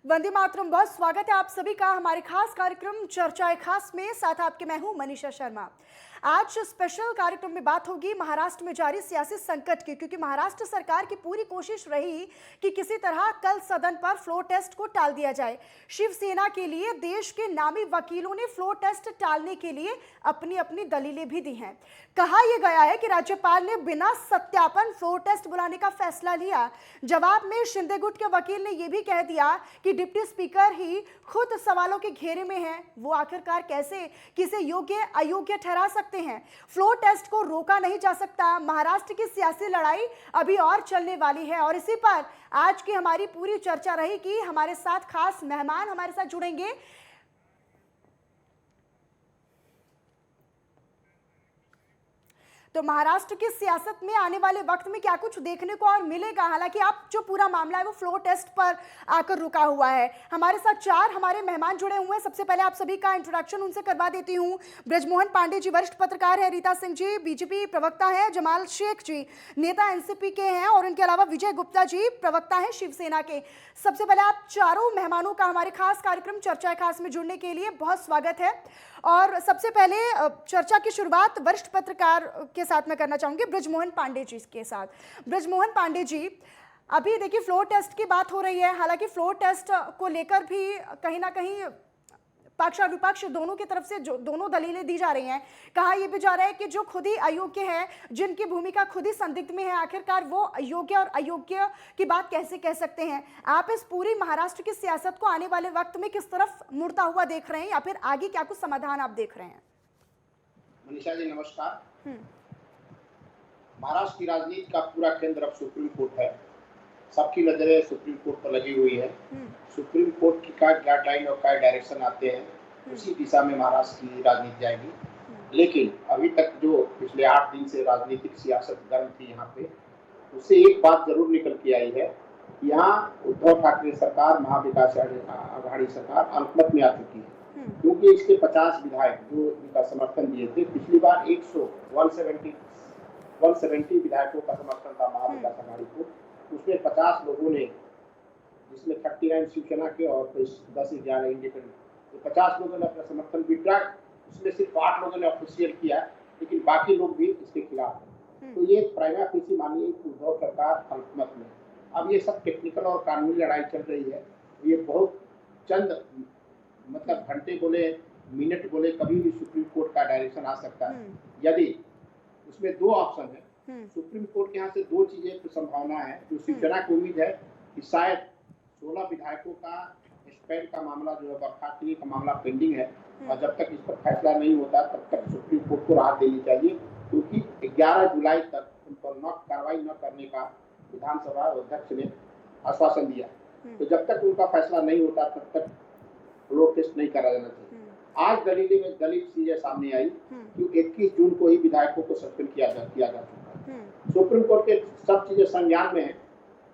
वंदे मातरम। बहुत स्वागत है आप सभी का हमारे खास कार्यक्रम चर्चाएं खास में। साथ आपके मैं हूं मनीषा शर्मा। आज स्पेशल कार्यक्रम में बात होगी महाराष्ट्र में जारी सियासी संकट की, क्योंकि महाराष्ट्र सरकार की पूरी कोशिश रही कि किसी तरह कल सदन पर फ्लोर टेस्ट को टाल दिया जाए। शिवसेना के लिए देश के नामी वकीलों ने फ्लोर टेस्ट टालने के लिए अपनी अपनी दलीलें भी दी हैं। कहा यह गया है कि राज्यपाल ने बिना सत्यापन फ्लोर टेस्ट बुलाने का फैसला लिया। जवाब में शिंदे गुट के वकील ने यह भी कह दिया कि डिप्टी स्पीकर ही खुद सवालों के घेरे में हैं। वो आखिरकार कैसे किसे योग्य अयोग्य ठहरा सकते हैं? फ्लोर टेस्ट को रोका नहीं जा सकता। महाराष्ट्र की सियासी लड़ाई अभी और चलने वाली है और इसी पर आज की हमारी पूरी चर्चा रहेगी। हमारे साथ खास मेहमान हमारे साथ जुड़ेंगे। तो महाराष्ट्र की सियासत में आने वाले वक्त में क्या कुछ देखने को और मिलेगा? हालांकि अब जो पूरा मामला है वो फ्लोर टेस्ट पर आकर रुका हुआ है। हमारे साथ चार हमारे मेहमान जुड़े हुए हैं। सबसे पहले आप सभी का इंट्रोडक्शन उनसे करवा देती हूं। ब्रजमोहन पांडे जी वरिष्ठ पत्रकार है, रीता सिंह जी बीजेपी प्रवक्ता है, जमाल शेख जी नेता एनसीपी के हैं और इनके अलावा विजय गुप्ता जी प्रवक्ता है शिवसेना के। सबसे पहले आप चारों मेहमानों का हमारे खास कार्यक्रम चर्चा खास में जुड़ने के लिए बहुत स्वागत है। और सबसे पहले चर्चा की शुरुआत वरिष्ठ पत्रकार के साथ मैं करना चाहूंगी, ब्रजमोहन पांडे जी के साथ। ब्रजमोहन पांडे जी, अभी देखिए फ्लोर टेस्ट की बात हो रही है। हालांकि फ्लोर टेस्ट को लेकर भी कहीं ना कहीं पक्ष और विपक्ष दोनों की तरफ से जो दोनों दलीलें दी जा रही हैं। कहा यह भी जा रहा है कि जो खुद ही अयोग्य है, जिनकी भूमिका खुद ही संदिग्ध में है, आखिरकार वो योग्य और अयोग्य की बात कैसे कह सकते हैं? आप इस पूरी महाराष्ट्र की सियासत को आने वाले वक्त में किस तरफ मुड़ता हुआ देख रहे हैं या फिर आगे क्या कुछ समाधान आप देख रहे हैं? मनीषा जी नमस्कार। महाराष्ट्र की राजनीति का पूरा केंद्र अब सुप्रीम कोर्ट है। सबकी नजरें सुप्रीम कोर्ट पर लगी हुई है। सुप्रीम कोर्ट की क्या गाइडलाइन और क्या डायरेक्शन आते हैं उसी दिशा में महाराष्ट्र की राजनीति जाएगी। लेकिन अभी तक जो पिछले 8 दिन से राजनीतिक सियासत गर्म थी यहाँ पे, उससे एक बात जरूर निकल के आई है। यहाँ उद्धव ठाकरे सरकार, महाविकास आघाड़ी सरकार अल्पमत में आ चुकी है, क्योंकि इसके 50 विधायक जो इनका समर्थन दिए थे, पिछली बार 170 विधायकों का समर्थन था महाविकास आघाड़ी को। उसमें 50 लोगों ने, जिसमें 39 शिवसेना के और 10-11 इंडिपेंडेंट, तो 50 लोगों ने अपना समर्थन विड्रा। उसमें सिर्फ 8 लोगों ने ऑफिशियल किया, लेकिन बाकी लोग भी इसके खिलाफ हैं। तो ये प्राइमा फेसी मानिए उद्धव सरकार अल्पमत में। अब ये सब टेक्निकल और कानूनी लड़ाई चल रही है। ये बहुत चंद मतलब घंटे बोले, मिनट बोले, कभी भी सुप्रीम कोर्ट का डायरेक्शन आ सकता है। यदि उसमें 2 ऑप्शन है, सुप्रीम कोर्ट के यहाँ से 2 चीजें की संभावना है। जो शिवसेना को उम्मीद है कि शायद 16 विधायकों का स्पैड का मामला जो है, बर्खास्तगी का मामला पेंडिंग है और जब तक इस पर फैसला नहीं होता तब तक सुप्रीम कोर्ट को राहत देनी चाहिए, क्योंकि 11 जुलाई तक उन पर कार्रवाई न करने का विधानसभा अध्यक्ष ने आश्वासन दिया। तो जब तक उनका फैसला नहीं होता तब तक फ्लोर टेस्ट नहीं करा जाना चाहिए। आज दलील में दलित चीजें सामने आई कि 21 जून को ही विधायकों को सस्पेंड किया जा चुका है। सुप्रीम कोर्ट के सब चीजें संज्ञान में है।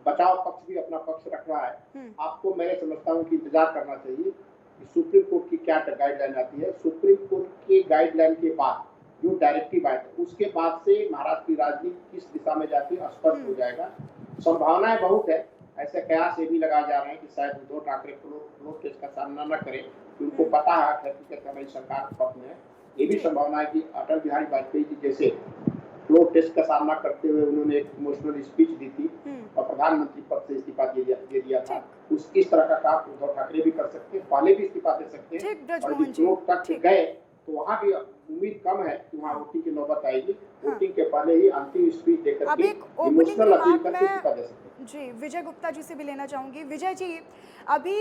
बचाव पक्ष भी अपना पक्ष रख रहा है। आपको मैं समझता हूँ कि इंतजार करना चाहिए कि सुप्रीम कोर्ट की क्या गाइडलाइन आती है। सुप्रीम कोर्ट के गाइडलाइन के बाद जो डायरेक्टिव आए उसके बाद से महाराष्ट्र की राजनीति किस दिशा में जाती है स्पष्ट हो जाएगा। संभावनाएं बहुत है। ऐसे कयास ये भी लगाए जा रहे हैं कि शायद उद्धव ठाकरे फ्लोर टेस्ट का सामना न करें, उनको पता है हकीकत हमारी सरकार पक्ष में है। ये भी संभावना है कि अटल बिहारी वाजपेयी जी जैसे फ्लोर टेस्ट का सामना करते हुए उन्होंने एक इमोशनल स्पीच दी थी और प्रधानमंत्री पद से इस्तीफा दे दिया था। इस तरह का काम उद्धव ठाकरे भी कर सकते हैं, पहले भी इस्तीफा दे सकते हैं। और यदि फ्लोर तक गए तो वहाँ भी उम्मीद कम है कि वहाँ वोटिंग की नौबत आएगी। वोटिंग के पहले ही अंतिम स्पीच देकर के इमोशनल अपील करके इस्तीफा दे सकते हैं। जी, विजय गुप्ता जी से भी लेना चाहूंगी। विजय जी, अभी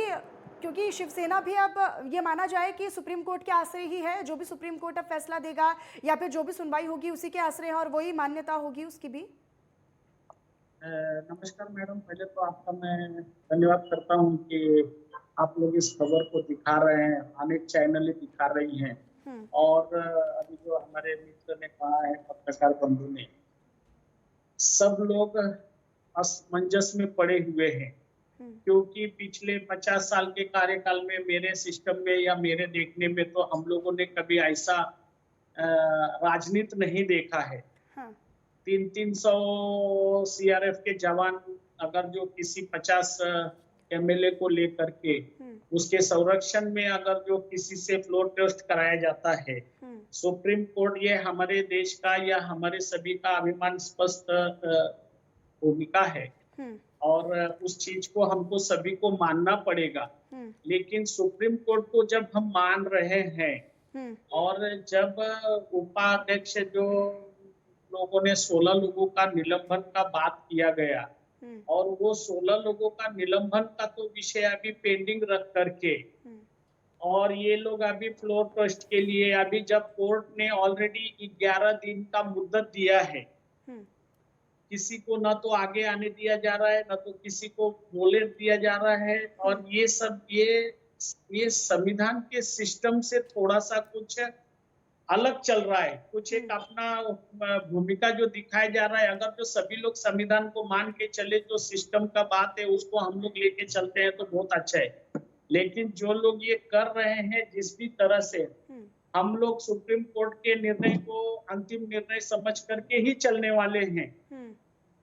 क्योंकि शिवसेना भी अब ये माना जाए कि सुप्रीम कोर्ट के आश्रय ही है, जो भी सुप्रीम कोर्ट अब फैसला देगा या फिर जो भी सुनवाई होगी उसी के आश्रय है और वही मान्यता होगी उसकी भी। नमस्कार मैडम, पहले तो आपका मैं धन्यवाद करता हूं कि आप लोग इस खबर को दिखा रहे हैं, अनेक चैनल दिखा रही हैं। और अभी जो हमारे मित्र ने कहा है, पत्रकार बंधु ने, सब लोग असमंजस में पड़े हुए हैं, क्योंकि पिछले 50 साल के कार्यकाल में मेरे सिस्टम में या मेरे देखने में तो हम लोगों ने कभी ऐसा राजनीति नहीं देखा है। 300 सीआरएफ के जवान अगर जो किसी 50 एमएलए को लेकर के उसके संरक्षण में अगर जो किसी से फ्लोर टेस्ट कराया जाता है, सुप्रीम कोर्ट ये हमारे देश का या हमारे सभी का अभिमान स्पष्ट भूमिका है और उस चीज को हमको सभी को मानना पड़ेगा। लेकिन सुप्रीम कोर्ट को जब हम मान रहे हैं और जब उपाध्यक्ष जो लोगों ने 16 लोगों का निलंबन का बात किया गया और वो 16 लोगों का निलंबन का तो विषय अभी पेंडिंग रख करके और ये लोग अभी फ्लोर टेस्ट के लिए अभी जब कोर्ट ने ऑलरेडी 11 दिन का मुद्दत दिया है, किसी को ना तो आगे आने दिया जा रहा है ना तो किसी को बोले दिया जा रहा है और ये सब ये संविधान के सिस्टम से थोड़ा सा कुछ अलग चल रहा है, कुछ एक अपना भूमिका जो दिखाया जा रहा है। अगर जो सभी लोग संविधान को मान के चले, जो सिस्टम का बात है उसको हम लोग लेके चलते हैं तो बहुत अच्छा है। लेकिन जो लोग ये कर रहे हैं जिस भी तरह से, हम लोग सुप्रीम कोर्ट के निर्णय को अंतिम निर्णय समझ करके ही चलने वाले हैं।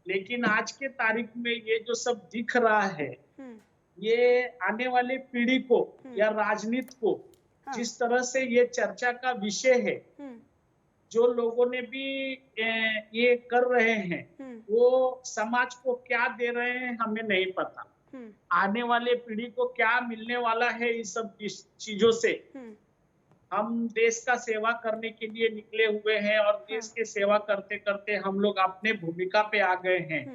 लेकिन आज के तारीख में ये जो सब दिख रहा है, ये आने वाले पीढ़ी को या राजनीति को जिस तरह से ये चर्चा का विषय है, जो लोगों ने भी ये कर रहे हैं वो समाज को क्या दे रहे हैं हमें नहीं पता। आने वाले पीढ़ी को क्या मिलने वाला है इस सब चीजों से। हम देश का सेवा करने के लिए निकले हुए हैं और देश के सेवा करते करते हम लोग अपने भूमिका पे आ गए हैं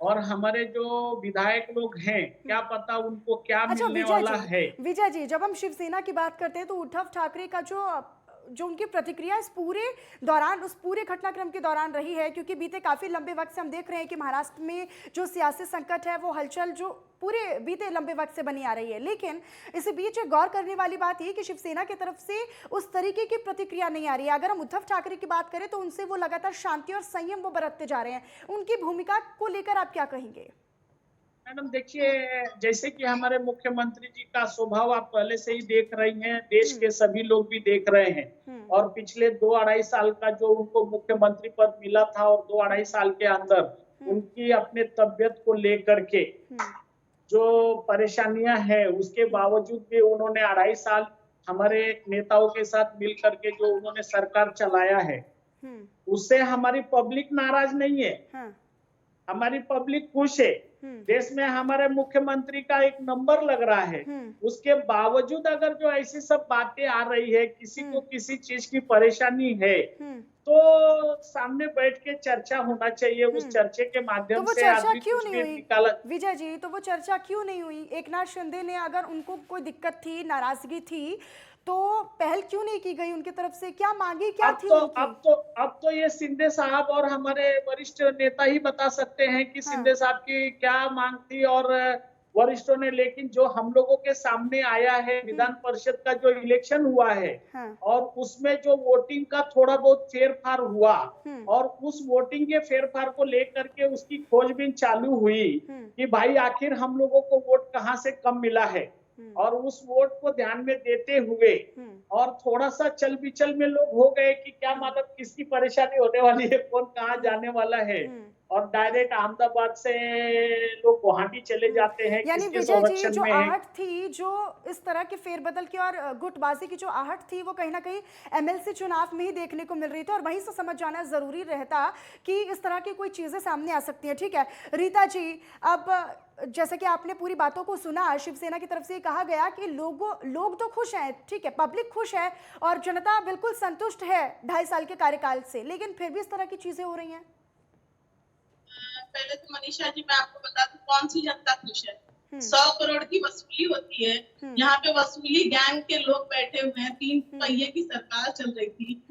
और हमारे जो विधायक लोग हैं क्या पता उनको क्या मिलने वाला है। विजय जी, जब हम शिवसेना की बात करते हैं तो उद्धव ठाकरे का जो उनकी प्रतिक्रिया इस पूरे दौरान, उस पूरे घटनाक्रम के दौरान रही है, क्योंकि बीते काफी लंबे वक्त से हम देख रहे हैं कि महाराष्ट्र में जो सियासी संकट है वो हलचल जो पूरे बीते लंबे वक्त से बनी आ रही है। लेकिन इसी बीच गौर करने वाली बात ये कि शिवसेना की तरफ से उस तरीके की प्रतिक्रिया नहीं आ रही है। अगर हम उद्धव ठाकरे की बात करें तो उनसे वो लगातार शांति और संयम वो बरतते जा रहे हैं। उनकी भूमिका को लेकर आप क्या कहेंगे? मैडम देखिए, जैसे कि हमारे मुख्यमंत्री जी का स्वभाव आप पहले से ही देख रही हैं, देश के सभी लोग भी देख रहे हैं और पिछले 2-2.5 साल का जो उनको मुख्यमंत्री पद मिला था और 2-2.5 साल के अंदर उनकी अपने तबियत को लेकर के जो परेशानियां हैं उसके बावजूद भी उन्होंने 2.5 साल हमारे नेताओं के साथ मिल करके जो उन्होंने सरकार चलाया है उससे हमारी पब्लिक नाराज नहीं है, हमारी पब्लिक खुश है। देश में हमारे मुख्यमंत्री का एक नंबर लग रहा है। उसके बावजूद अगर जो ऐसी सब बातें आ रही है, किसी को किसी चीज की परेशानी है तो सामने बैठ के चर्चा होना चाहिए। उस चर्चे के माध्यम से आदमी कुछ भी निकाला। विजय जी, तो वो चर्चा क्यों नहीं हुई? एकनाथ शिंदे ने अगर उनको कोई दिक्कत थी, नाराजगी थी तो पहल क्यों नहीं की गई उनकी तरफ से? क्या मांगी क्या थी उनकी? अब तो ये शिंदे साहब और हमारे वरिष्ठ नेता ही बता सकते हैं कि शिंदे साहब की क्या मांग थी और वरिष्ठों ने। लेकिन जो हम लोगों के सामने आया है, विधान परिषद का जो इलेक्शन हुआ है और उसमें जो वोटिंग का थोड़ा बहुत फेरफार हुआ और उस वोटिंग के फेरफार को लेकर के उसकी खोजबीन चालू हुई कि भाई आखिर हम लोगों को वोट कहाँ से कम मिला है और उस वोट को ध्यान में देते हुए और थोड़ा सा चल बिचल में लोग हो गए कि क्या मतलब किसकी परेशानी होने वाली है, कौन कहाँ जाने वाला है और डायरेक्ट अहमदाबाद से लोग गुवाहाटी चले जाते हैं। यानी विजय जी, जो आहट थी, जो इस तरह के फेरबदल की और गुटबाजी की जो आहट थी वो कहीं ना कहीं एमएलसी चुनाव में ही देखने को मिल रही थी और वहीं से समझ जाना जरूरी रहता कि इस तरह की कोई चीजें सामने आ सकती हैं। ठीक है रीता जी, अब जैसे कि आपने पूरी बातों को सुना, शिवसेना की तरफ से कहा गया कि लोग तो खुश हैं, ठीक है, पब्लिक खुश है और जनता बिल्कुल संतुष्ट है 2.5 साल के कार्यकाल से, लेकिन फिर भी इस तरह की चीजें हो रही हैं। पहले तो मनीषा जी मैं आपको बता दूं कौन सी जनता खुश है। 100 करोड़ की वसूली होती है, यहाँ पे वसूली गैंग के लोग बैठे हुए हैं, 3 पहिए की सरकार चल रही थी।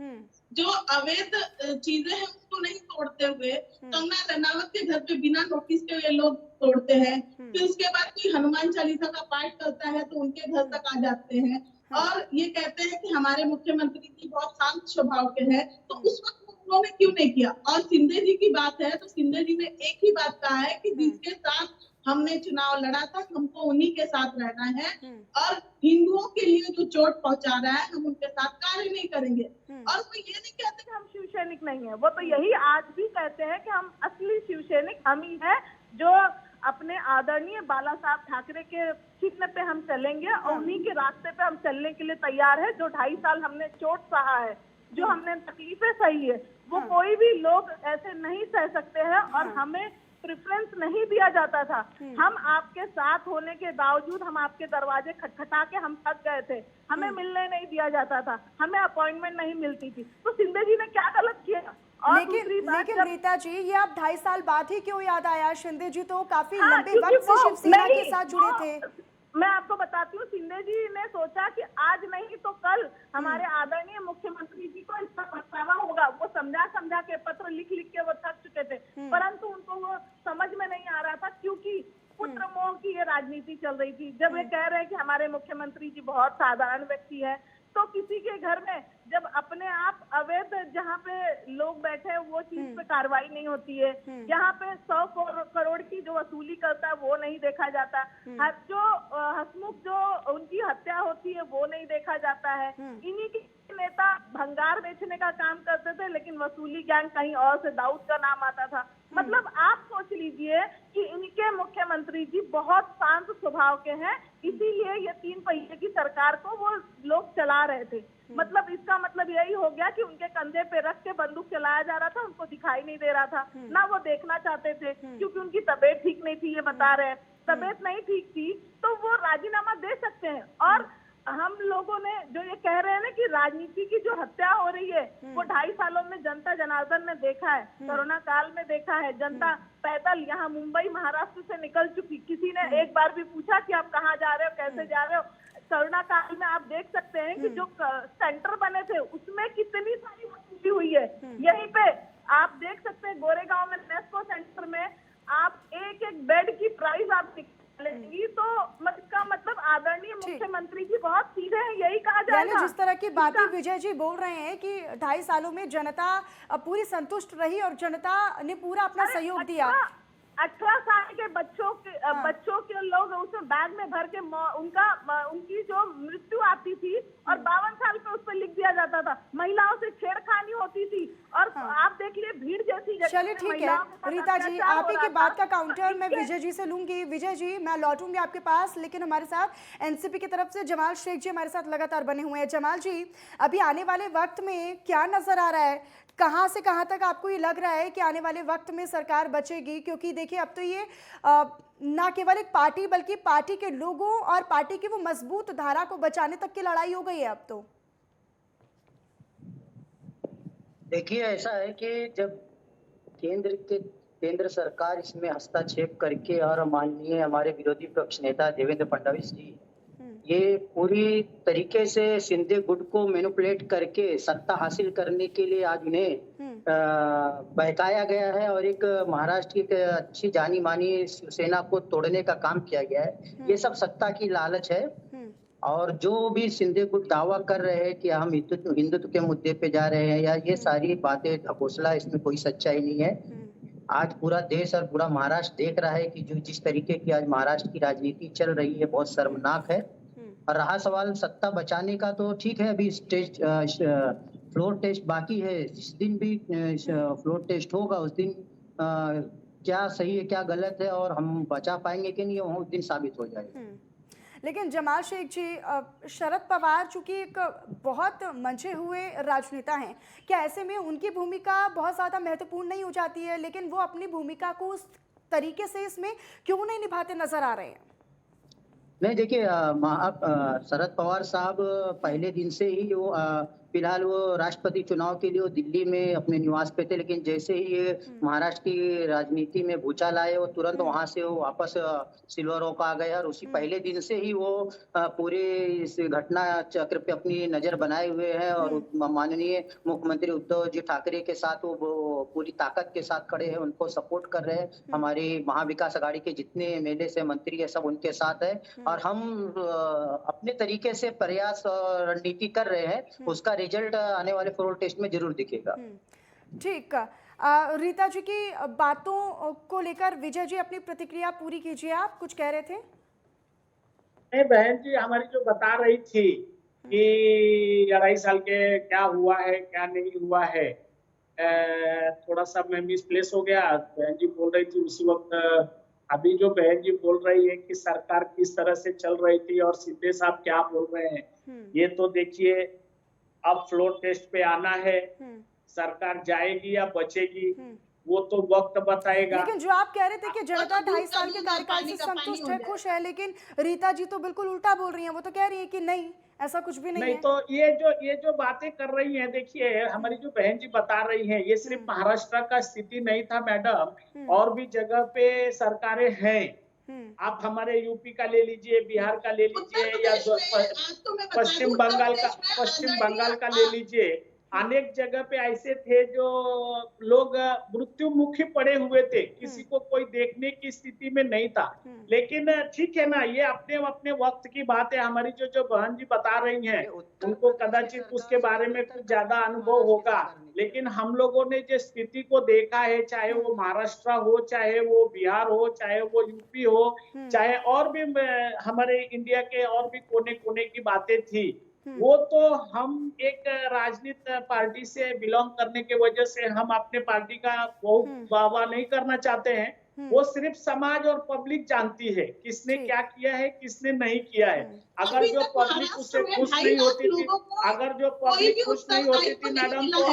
जो अवैध चीजें हैं उसको नहीं तोड़ते हुए कंगना रनावत के घर पे बिना नोटिस के ये लोग तोड़ते हैं। फिर उसके बाद कोई हनुमान चालीसा का पाठ करता है तो उनके घर तक आ जाते हैं और ये कहते हैं कि हमारे मुख्यमंत्री जी बहुत शांत स्वभाव के हैं, तो उस वक्त उन्होंने क्यों नहीं किया। और शिंदे जी की बात है तो शिंदे जी ने एक ही बात कहा है कि जिसके साथ हमने चुनाव लड़ा था हमको उन्हीं के साथ रहना है और हिंदुओं के लिए जो चोट पहुंचा रहा है हम उनके साथ कार्य नहीं करेंगे। और वो ये नहीं कहते कि हम शिव सैनिक नहीं है, वो तो यही आज भी कहते हैं कि हम असली शिव सैनिक हम ही है जो अपने आदरणीय बाला साहब ठाकरे के चिन्ह पे हम चलेंगे और उन्हीं के रास्ते पे हम चलने के लिए तैयार है। जो 2.5 साल हमने चोट सहा है, जो हमने तकलीफें सही है, वो कोई भी लोग ऐसे नहीं सह सकते हैं। और हमें प्रेफरेंस नहीं दिया जाता था। हम आपके साथ होने के बावजूद हम आपके दरवाजे खटखटा के हम थक गए थे, हमें मिलने नहीं दिया जाता था, हमें अपॉइंटमेंट नहीं मिलती थी। तो शिंदे जी ने क्या गलत किया? और लेकिन रीता जी, ये अब 2.5 साल बाद ही क्यों याद आया? शिंदे जी तो काफी हाँ, लंबे वक्त से शिवसेना के साथ जुड़े थे। मैं आपको बताती हूँ, शिंदे जी ने सोचा कि आज नहीं तो कल हमारे आदरणीय मुख्यमंत्री जी को इसका पछतावा होगा। वो समझा के पत्र लिख के वो थक चुके थे, परंतु उनको वो समझ में नहीं आ रहा था, क्योंकि पुत्र मोह की ये राजनीति चल रही थी। जब ये कह रहे हैं कि हमारे मुख्यमंत्री जी बहुत साधारण व्यक्ति है, तो किसी के घर में जब अपने आप अवैध जहाँ पे लोग बैठे वो चीज पे कार्रवाई नहीं होती है, जहाँ पे 100 करोड़ की जो वसूली करता है वो नहीं देखा जाता, जो हसमुख जो उनकी हत्या होती है वो नहीं देखा जाता है। इन्हीं के नेता भंगार बेचने का काम करते थे, लेकिन वसूली गैंग कहीं और से दाऊद का नाम आता था। मतलब आप सोच लीजिए कि इनके मुख्यमंत्री जी बहुत शांत स्वभाव के हैं, इसीलिए ये 3 पहिए की सरकार को वो लोग चला रहे थे। मतलब इसका मतलब यही हो गया कि उनके कंधे पे रख के बंदूक चलाया जा रहा था, उनको दिखाई नहीं दे रहा था, ना वो देखना चाहते थे, क्योंकि उनकी तबीयत ठीक नहीं थी। ये बता रहे हैं तबीयत नहीं ठीक थी तो वो राजीनामा दे सकते हैं। और हम लोगों ने जो ये कह रहे हैं ना कि राजनीति की जो हत्या हो रही है वो 2.5 सालों में जनता जनार्दन ने देखा है, कोरोना काल में देखा है। जनता पैदल यहाँ मुंबई महाराष्ट्र से निकल चुकी, किसी ने एक बार भी पूछा कि आप कहाँ जा रहे हो, कैसे जा रहे हो? कोरोना काल में आप देख सकते हैं कि जो सेंटर बने थे उसमें कितनी सारी वसूली हुई है। यहीं पे आप देख सकते हैं गोरेगांव में नेस्को सेंटर में आप एक बेड की प्राइस आप लेंगी, तो इसका मतलब आदरणीय मुख्यमंत्री जी बहुत सीधे हैं, यही कहा जाएगा। जिस तरह की बातें विजय जी बोल रहे हैं कि 2.5 सालों में जनता पूरी संतुष्ट रही और जनता ने पूरा अपना सहयोग दिया। 18 साल के बच्चों के लोग उसमें बैग में भर के उनकी जो मृत्यु आती थी और 52 साल पे उस पर लिख दिया जाता था। महिलाओं से छेड़खानी होती थी और आप देखिए भीड़ जैसी जगह। चलिए ठीक है रीता जी, आप ही की बात का काउंटर मैं विजय जी से लूंगी। विजय जी, मैं लौटूंगी आपके पास, लेकिन हमारे साथ एनसीपी की तरफ से जमाल शेख जी हमारे साथ लगातार बने हुए हैं। जमाल जी, अभी आने वाले वक्त में क्या नजर आ रहा है? कहाँ से कहाँ तक आपको ये लग रहा है कि आने वाले वक्त में सरकार बचेगी? क्योंकि देखिए अब तो ये ना केवल एक पार्टी बल्कि पार्टी के लोगों और पार्टी की वो मजबूत धारा को बचाने तक की लड़ाई हो गई है अब तो। देखिए ऐसा है कि जब केंद्र सरकार इसमें हस्तक्षेप करके और माननीय हमारे विरोधी पक्ष नेता देवेंद्र फडणवीस जी ये पूरी तरीके से शिंदे गुट को मैनिपुलेट करके सत्ता हासिल करने के लिए आज उन्हें बहकाया गया है और एक महाराष्ट्र की अच्छी जानी मानी शिवसेना को तोड़ने का काम किया गया है। ये सब सत्ता की लालच है। और जो भी शिंदे गुट दावा कर रहे हैं कि हम हिंदुत्व के मुद्दे पे जा रहे हैं, या ये सारी बातें ढकोसला, इसमें कोई सच्चाई नहीं है। आज पूरा देश और पूरा महाराष्ट्र देख रहा है कि जो जिस तरीके की आज महाराष्ट्र की राजनीति चल रही है बहुत शर्मनाक है। और रहा सवाल सत्ता बचाने का, तो ठीक है अभी फ्लोर टेस्ट बाकी है। जिस दिन भी फ्लोर टेस्ट होगा उस दिन क्या सही है क्या गलत है और हम बचा पाएंगे कि नहीं, उस दिन साबित हो जाएगा। लेकिन जमाल शेख जी, शरद पवार चूंकि एक बहुत मंचे हुए राजनेता हैं, क्या ऐसे में उनकी भूमिका बहुत ज़्यादा महत्वपूर्ण नहीं हो जाती है? लेकिन वो अपनी भूमिका को उस तरीके से इसमें क्यों नहीं निभाते नजर आ रहे हैं? नहीं, देखिए शरद पवार साहब पहले दिन से ही वो फिलहाल वो राष्ट्रपति चुनाव के लिए वो दिल्ली में अपने निवास पे थे, लेकिन जैसे ही ये महाराष्ट्र की राजनीति में भूचाल आए वो तुरंत वहां से वो वापस सिल्वर ओक आ गए और उसी पहले दिन से ही वो पूरे इस घटना चक्र पे अपनी नजर बनाए हुए हैं और माननीय मुख्यमंत्री उद्धव जी ठाकरे के साथ वो पूरी ताकत के साथ खड़े हैं, उनको सपोर्ट कर रहे हैं। हमारी महाविकास आघाड़ी के जितने एमएलए से मंत्री है सब उनके साथ है और हम अपने तरीके से प्रयास और रणनीति कर रहे हैं। उसका रिजल्ट आने वाले फ्लोर टेस्ट में जरूर दिखेगा। ठीक, रीता जी की बातों को लेकर विजय जी अपनी प्रतिक्रिया पूरी कीजिए। आप कुछ कह रहे थे? नहीं बहन जी, हमारी जो बता रही थी कि 2.5 साल के क्या हुआ है क्या नहीं हुआ है, थोड़ा सा मैं मिसप्लेस हो गया। बहन जी बोल रही थी उसी वक्त अभी जो बहन जी बोल रही है कि सरकार किस तरह से चल रही थी और शिंदे साहब क्या बोल रहे हैं, ये तो देखिए अब फ्लोर टेस्ट पे आना है, सरकार जाएगी या बचेगी वो तो वक्त बताएगा। लेकिन जो आप कह रहे थे कि जनता तो 2.5 साल के कार्यकाल से संतुष्ट है, खुश है, लेकिन रीता जी तो बिल्कुल उल्टा बोल रही हैं। वो तो कह रही है कि नहीं, ऐसा कुछ भी नहीं नहीं है। तो ये जो बातें कर रही हैं, देखिए हमारी जो बहन जी बता रही हैं, ये सिर्फ महाराष्ट्र का स्थिति नहीं था मैडम, और भी जगह पे सरकारें हैं। आप हमारे यूपी का ले लीजिए, बिहार का ले लीजिए, या पश्चिम बंगाल का ले लीजिए, अनेक जगह पे ऐसे थे जो लोग मृत्यु मुखी पड़े हुए थे, किसी को कोई देखने की स्थिति में नहीं था। लेकिन ठीक है ना, ये अपने अपने वक्त की बात है। हमारी जो बहन जी बता रही हैं, उनको कदाचित उसके बारे में कुछ ज्यादा अनुभव होगा, लेकिन हम लोगों ने जो स्थिति को देखा है, चाहे वो महाराष्ट्र हो, चाहे वो बिहार हो, चाहे वो यूपी हो, चाहे और भी हमारे इंडिया के और भी कोने कोने की बातें थी, वो तो हम एक राजनीतिक पार्टी से बिलोंग करने के वजह से हम अपने पार्टी का बहुत वाह नहीं करना चाहते हैं। वो सिर्फ समाज और पब्लिक जानती है किसने क्या किया है, किसने नहीं किया है। अगर जो पब्लिक उससे खुश नहीं होती थी, अगर जो पब्लिक खुश नहीं होती थी मैडम, तो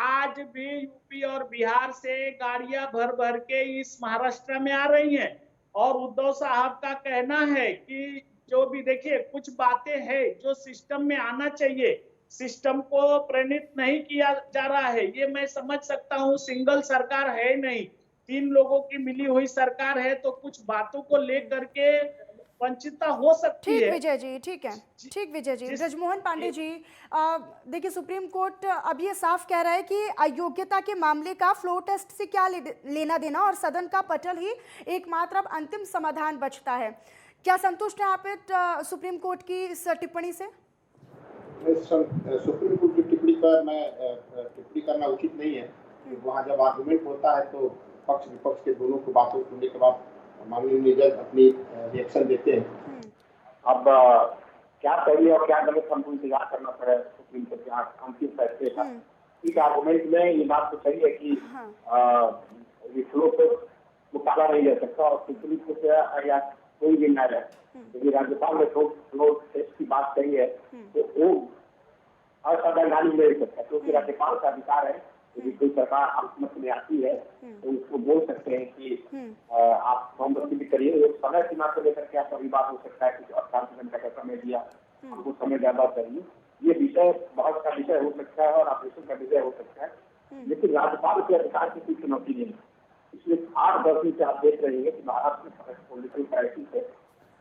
आज भी यूपी और बिहार से गाड़ियां भर भर के इस महाराष्ट्र में आ रही हैं। और उद्धव साहब का कहना है कि जो भी देखिए कुछ बातें हैं जो सिस्टम में आना चाहिए, सिस्टम को प्रेरित नहीं किया जा रहा है, ये मैं समझ सकता हूँ। सिंगल सरकार है नहीं, 3 लोगों की मिली हुई सरकार है, तो कुछ बातों को लेकर के वंचितता हो सकती है। ठीक विजय जी, ठीक है, ठीक विजय जी। ब्रजमोहन पांडे जी, देखिए सुप्रीम कोर्ट अब ये साफ कह रहा है कि अयोग्यता के मामले का फ्लोर टेस्ट से क्या लेना देना, और सदन का पटल ही एकमात्र अब अंतिम समाधान बचता है। क्या संतुष्ट हैं आप सुप्रीम कोर्ट की इस टिप्पणी से? सुप्रीम कोर्ट की टिप्पणी पर मैं टिप्पणी करना उचित नहीं है। वहाँ जब आर्गुमेंट होता है तो पक्ष विपक्ष के दोनों को बातों सुनने के बाद माननीय जज अपनी रिएक्शन देते हैं। अब क्या सही और क्या गलत हमको इंतजार करना पड़े सुप्रीम कोर्ट के अंतिम फैसले का। इस आर्गुमेंट में ये बात तो सही है कि फ्लो को मुकाबला नहीं जा सकता, और सुप्रीम कोर्ट या कोई भी न्यायालय, यदि राज्यपाल ने फ्लो टेस्ट की बात कही है तो वो असंवैधानिक नहीं हो सकता, क्योंकि राज्यपाल का अधिकार है। यदि कोई सरकार अल्पमत में आती है तो उसको बोल सकते हैं कि आप बहुमत भी करिए, एक समय सीमा को लेकर के आप विवाद हो सकता है कि 48 घंटे का समय दिया, हमको समय ज्यादा चाहिए, ये विषय बहुत का विषय हो सकता है और ऑपरेशन का विषय हो सकता है। लेकिन राज्यपाल के अधिकार की कोई चुनौती नहीं है। पिछले 8-10 दिन से आप देख रहे हैं कि महाराष्ट्र में पॉलिटिकल क्राइसिस है,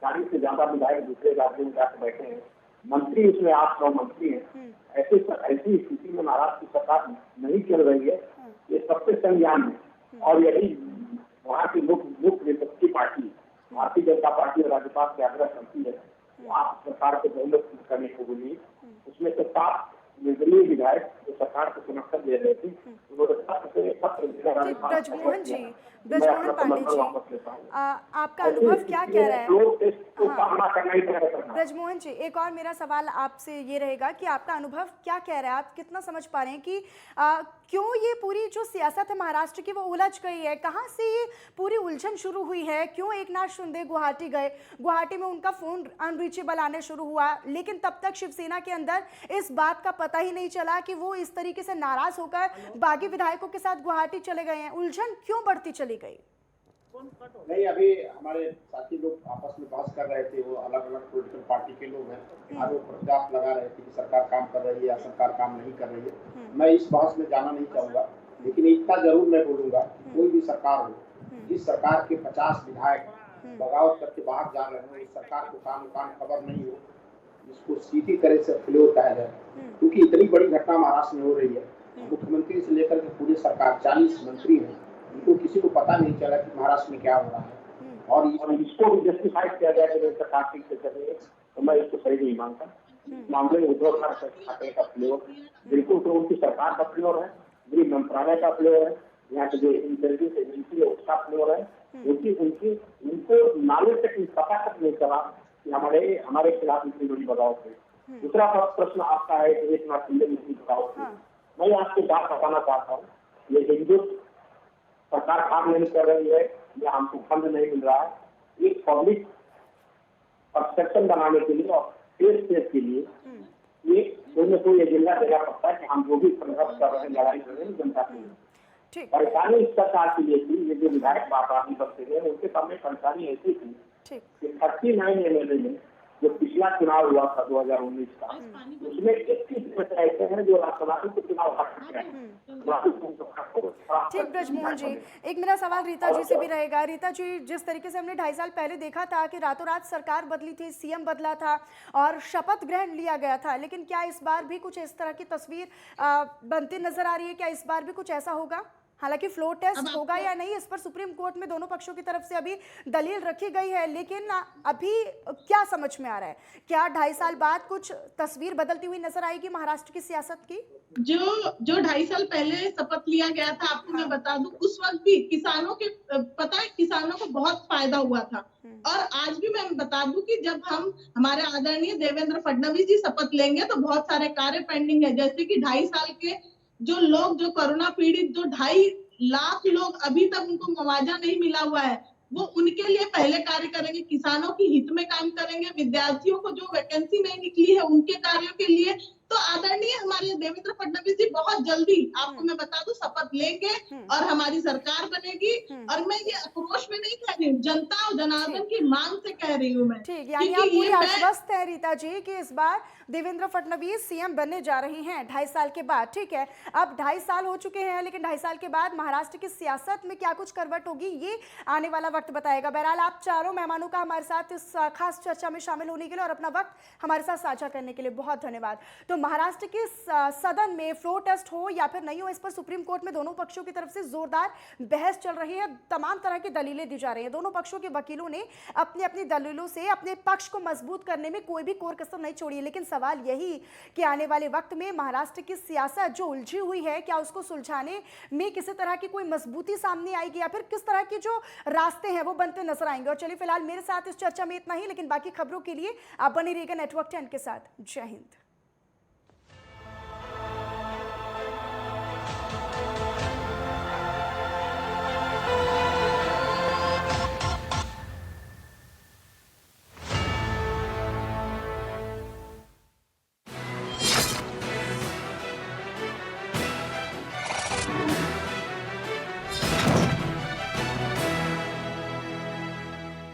40 से ज्यादा विधायक दूसरे राज्यों में जाकर बैठे हैं, मंत्री उसमें 8-9 मंत्री हैं। ऐसी स्थिति में महाराष्ट्र की सरकार नहीं चल रही है, ये सबसे संज्ञान है। और यही वहाँ की मुख्य विपक्षी पार्टी भारतीय जनता पार्टी और राज्यपाल से आग्रह करती है तो आप सरकार को बहुमत करने को बोलिए। उसमें से 7 निर्दलीय विधायक जो सरकार को समर्थन दे रहे थे, ब्रजमोहन जी, ब्रजमोहन पांडे जी, आपका अनुभव क्या कह रहा है? ब्रजमोहन जी, एक और मेरा सवाल आपसे ये रहेगा कि आपका अनुभव क्या कह रहा है, आप कितना समझ पा रहे हैं कि क्यों ये पूरी जो सियासत है महाराष्ट्र की वो उलझ गई है, कहाँ से ये पूरी उलझन शुरू हुई है? क्यों एकनाथ शिंदे गुवाहाटी गए, गुवाहाटी में उनका फोन अनरीचेबल आने शुरू हुआ, लेकिन तब तक शिवसेना के अंदर इस बात का पता ही नहीं चला कि वो इस तरीके से नाराज होकर बागी विधायकों के साथ गुवाहाटी चले गए हैं? उलझन क्यों बढ़ती चली गई? नहीं, अभी हमारे साथी लोग आपस में बहस कर रहे थे, वो अलग अलग पॉलिटिकल पार्टी के लोग हैं, और वो प्रत्याश लगा रहे थे कि सरकार काम कर रही है या सरकार काम नहीं कर रही है। मैं इस बहस में जाना नहीं चाहूंगा, लेकिन इतना जरूर मैं बोलूंगा, कोई भी सरकार हो, जिस सरकार के 50 विधायक बगावत करके बाहर जा रहे हैं, इस सरकार को कान खबर नहीं हो, इसको सीधी तरह से फ्लोर कहा जाए, क्योंकि इतनी बड़ी घटना महाराष्ट्र में हो रही है। मुख्यमंत्री से लेकर के पूरी सरकार 40 मंत्री हैं, इनको किसी को पता नहीं चला कि महाराष्ट्र में क्या हो रहा है। और इसको भी जस्टिफाइड किया जाए कि सरकार ठीक से चल रही है, तो मैं इसको सही नहीं मानता। इस मामले में उद्धव ठाकरे का फ्लोर बिल्कुल तो उनकी सरकार का फ्लोर है, गृह मंत्रालय का फ्लोर है, यहाँ के जो इंटेलिजेंस एजेंसी है उसका फ्लोर है, क्योंकि उनको नाले तक पता तक नहीं चला कि हमारे खिलाफ इतनी बड़ी बगावत है। दूसरा प्रश्न आपका है कि एकनाथ शिंदे की बगावत है। मैं आपको बात बताना चाहता हूँ, ये हिंदू सरकार काम नहीं कर रही है, या हमको फंड नहीं मिल रहा है। एक पब्लिक परसेप्शन बनाने के लिए और फेस के लिए ये कोई न कोई एजेंडा देना पड़ता है कि हम जो भी संघर्ष कर रहे हैं, लड़ाई कर रहे हैं जनता के लिए। परेशानी इस सरकार के लिए थी, ये जो विधायक बापरानी बचते थे उनके सामने परेशानी ऐसी थी कि 39 एमएलए में जो पिछला चुनाव हुआ था 2019 का, उसमें 21 ऐसे हैं जो राष्ट्रवादी के चुनाव हार चुके हैं। ठीक ब्रजमोहन जी, एक मेरा सवाल रीता जी से भी रहेगा। रीता जी, जिस तरीके से हमने 2.5 साल पहले देखा था कि रातों रात सरकार बदली थी, सीएम बदला था और शपथ ग्रहण लिया गया था, लेकिन क्या इस बार भी कुछ इस तरह की तस्वीर बनती नजर आ रही है? क्या इस बार भी कुछ ऐसा होगा? हालांकि फ्लोर टेस्ट होगा या नहीं, इस पर सुप्रीम कोर्ट में दोनों पक्षों की तरफ से अभी दलील रखी गई है, लेकिन अभी क्या समझ में आ रहा है? क्या 2.5 साल बाद कुछ तस्वीर बदलती हुई नजर आएगी महाराष्ट्र की सियासत की? जो 2.5 साल पहले शपथ लिया गया था, आपको मैं बता दूं, उस वक्त भी किसानों के पता है किसानों को बहुत फायदा हुआ था। और आज भी मैं बता दूं कि जब हम हमारे आदरणीय देवेंद्र फडणवीस जी शपथ लेंगे तो बहुत सारे कार्य पेंडिंग है, जैसे कि 2.5 साल के जो लोग जो कोरोना पीड़ित जो 2.5 लाख लोग अभी तक उनको मुआवजा नहीं मिला हुआ है, वो उनके लिए पहले कार्य करेंगे, किसानों की हित में काम करेंगे, विद्यार्थियों को जो वैकेंसी नहीं निकली है उनके कार्यों के लिए। तो आदरणीय हमारे देवेंद्र फडणवीस जी बहुत जल्दी, आपको मैं बता दूं, शपथ लेंगे और हमारी सरकार बनेगी। और मैं ये आक्रोश में नहीं कह रही हूँ, जनता और जनार्दन की मांग से कह रही हूँ मैं। ठीक, यानी आप पूरी आश्वस्त है रीता जी कि इस बार देवेंद्र फडणवीस सीएम बनने जा रही हैं 2.5 साल के बाद। ठीक है, अब 2.5 साल हो चुके हैं, लेकिन 2.5 साल के बाद महाराष्ट्र की सियासत में क्या कुछ करवट होगी ये आने वाला वक्त बताएगा। बहरहाल आप चारों मेहमानों का हमारे साथ इस खास चर्चा में शामिल होने के लिए और अपना वक्त हमारे साथ साझा करने के लिए बहुत धन्यवाद। तो महाराष्ट्र के सदन में फ्लोर टेस्ट हो या फिर नहीं हो, इस पर सुप्रीम कोर्ट में दोनों पक्षों की तरफ से जोरदार बहस चल रही है, तमाम तरह की दलीलें दी जा रही हैं। दोनों पक्षों के वकीलों ने अपनी अपनी दलीलों से अपने पक्ष को मजबूत करने में कोई भी कोर कसर नहीं छोड़ी है। लेकिन सवाल यही कि आने वाले वक्त में महाराष्ट्र की सियासत जो उलझी हुई है, क्या उसको सुलझाने में किसी तरह की कोई मजबूती सामने आएगी या फिर किस तरह के जो रास्ते हैं वो बनते नजर आएंगे। और चलिए फिलहाल मेरे साथ इस चर्चा में इतना ही, लेकिन बाकी खबरों के लिए आप बने रहिएगा नेटवर्क 10 के साथ। जय हिंद।